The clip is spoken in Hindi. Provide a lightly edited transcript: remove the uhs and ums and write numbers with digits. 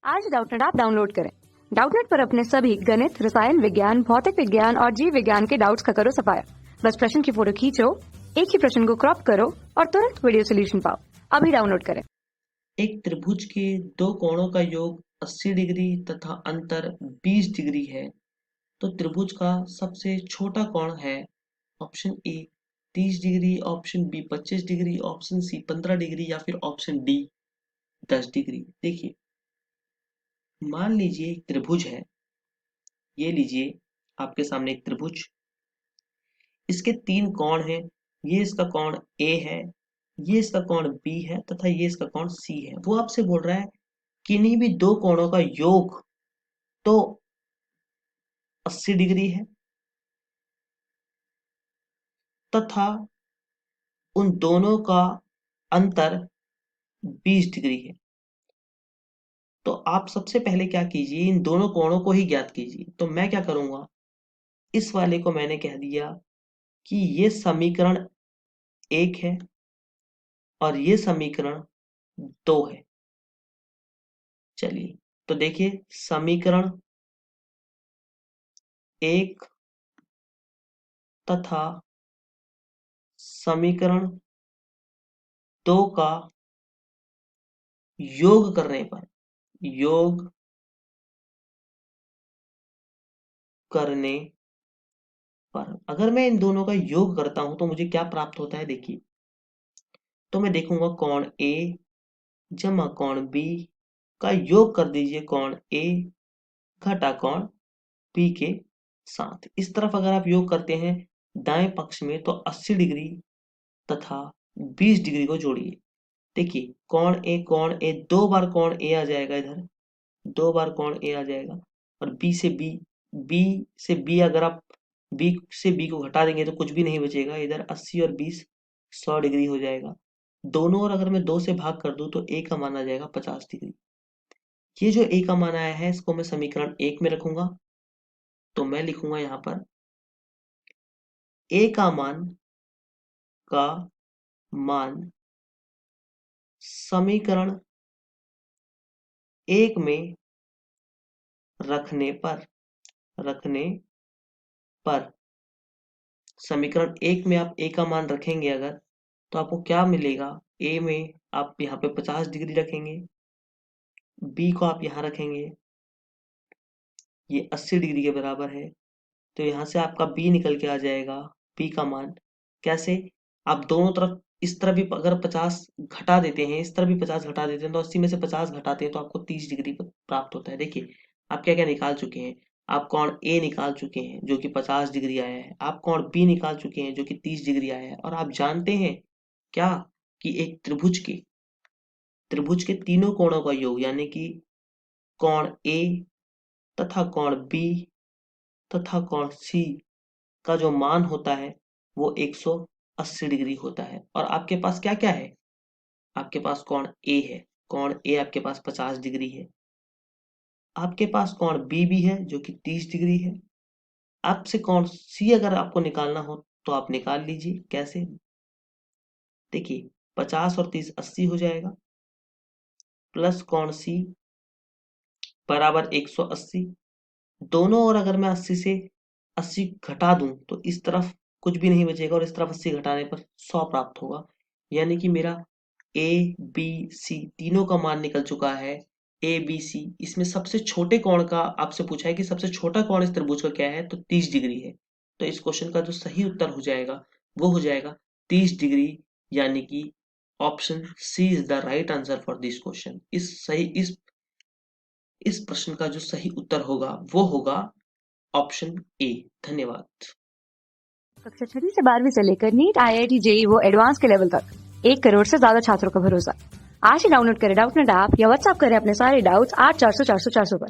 आज डाउटनेट ऐप डाउनलोड करें। डाउटनेट पर अपने सभी गणित, रसायन विज्ञान, भौतिक विज्ञान और जीव विज्ञान के डाउट्स का करो सफाया। बस प्रश्न की फोटो खींचो, एक ही प्रश्न को क्रॉप करो और तुरंत वीडियो सोल्यूशन पाओ। अभी डाउनलोड करें। एक त्रिभुज के दो कोणों का योग 80 डिग्री तथा अंतर 20 डिग्री है, तो त्रिभुज का सबसे छोटा कोण है option A 30 degree, option B 25 degree, option C 15 degree या फिर ऑप्शन डी 10 डिग्री। देखिए, मान लीजिए एक त्रिभुज है, ये लीजिए आपके सामने एक त्रिभुज, इसके तीन कोण हैं। ये इसका कोण ए है, ये इसका कोण बी है तथा ये इसका कोण सी है। वो आपसे बोल रहा है किन्हीं भी दो कोणों का योग तो 80 डिग्री है तथा उन दोनों का अंतर 20 डिग्री है। तो आप सबसे पहले क्या कीजिए, इन दोनों कोणों को ही ज्ञात कीजिए। तो मैं क्या करूंगा, इस वाले को मैंने कह दिया कि ये समीकरण 1 है और ये समीकरण 2 है। चलिए, तो देखिए समीकरण 1 तथा समीकरण 2 का योग करने पर अगर मैं इन दोनों का योग करता हूं तो मुझे क्या प्राप्त होता है। देखिए, तो मैं देखूंगा कोण ए जमा कोण बी का योग कर दीजिए कोण ए घटा कोण बी के साथ। इस तरफ अगर आप योग करते हैं दाएं पक्ष में तो 80 डिग्री तथा 20 डिग्री को जोड़िए। देखिए, कोण ए दो बार कोण ए आ जाएगा, इधर दो बार कोण ए आ जाएगा और बी से बी अगर आप बी से बी को घटा देंगे तो कुछ भी नहीं बचेगा। इधर 80 और 20 100 डिग्री हो जाएगा। दोनों ओर अगर मैं 2 से भाग कर दूं तो ए का मान आ जाएगा 50 डिग्री। ये जो ए का मान आया है इसको मैं समीकरण 1 में रखूंगा। तो मैं लिखूंगा यहां पर ए का मान समीकरण 1 में रखने पर समीकरण 1 में आप ए का मान रखेंगे अगर, तो आपको क्या मिलेगा। ए में आप यहाँ पे 50 डिग्री रखेंगे, बी को आप यहाँ रखेंगे, ये 80 डिग्री के बराबर है। तो यहाँ से आपका बी निकल के आ जाएगा, बी का मान। कैसे, आप दोनों तरफ इस तरफ भी अगर 50 घटा देते हैं, इस तरफ भी 50 घटा देते हैं, तो 80 में से 50 घटाते हैं तो आपको 30 डिग्री प्राप्त होता है। देखिए, आप क्या क्या निकाल चुके हैं। आप कोण ए निकाल चुके हैं जो कि 50 डिग्री आया है, आप कोण बी निकाल चुके हैं जो कि 30 डिग्री आया है, और आप जानते हैं क्या कि एक त्रिभुज के तीनों कोणों का योग यानी कि कोण ए तथा कोण बी तथा कोण सी का जो मान होता है वो 180 डिग्री होता है। और आपके पास क्या क्या है, आपके पास कोण ए है, कोण ए आपके पास 50 डिग्री है, आपके पास कोण बी भी है जो कि 30 डिग्री है। आपसे कोण सी अगर आपको निकालना हो तो आप निकाल लीजिए। कैसे, देखिए 50 और 30 80 हो जाएगा, प्लस कोण सी बराबर 180। दोनों ओर अगर मैं 80 से 80 घटा दूं तो इस तरफ कुछ भी नहीं बचेगा और इस तरफ 80 घटाने पर 100 प्राप्त होगा। यानी कि मेरा ए बी सी तीनों का मान निकल चुका है। ए बी सी, इसमें सबसे छोटे कोण का आपसे पूछा है कि सबसे छोटा कोण इस त्रिभुज का क्या है, तो 30 डिग्री है। तो इस क्वेश्चन का जो सही उत्तर हो जाएगा वो हो जाएगा 30 डिग्री, यानी कि option C is the right answer for this question. इस प्रश्न का जो सही उत्तर होगा वो होगा ऑप्शन ए। धन्यवाद। कक्षा 6 से 12वीं से लेकर नीट, IIT, JEE वो एडवांस के लेवल तक 1 करोड़ से ज्यादा छात्रों का भरोसा। आज ही डाउनलोड करें डाउटनेट ऐप या व्हाट्सएप करें अपने सारे डाउट्स 8400 400 400 पर।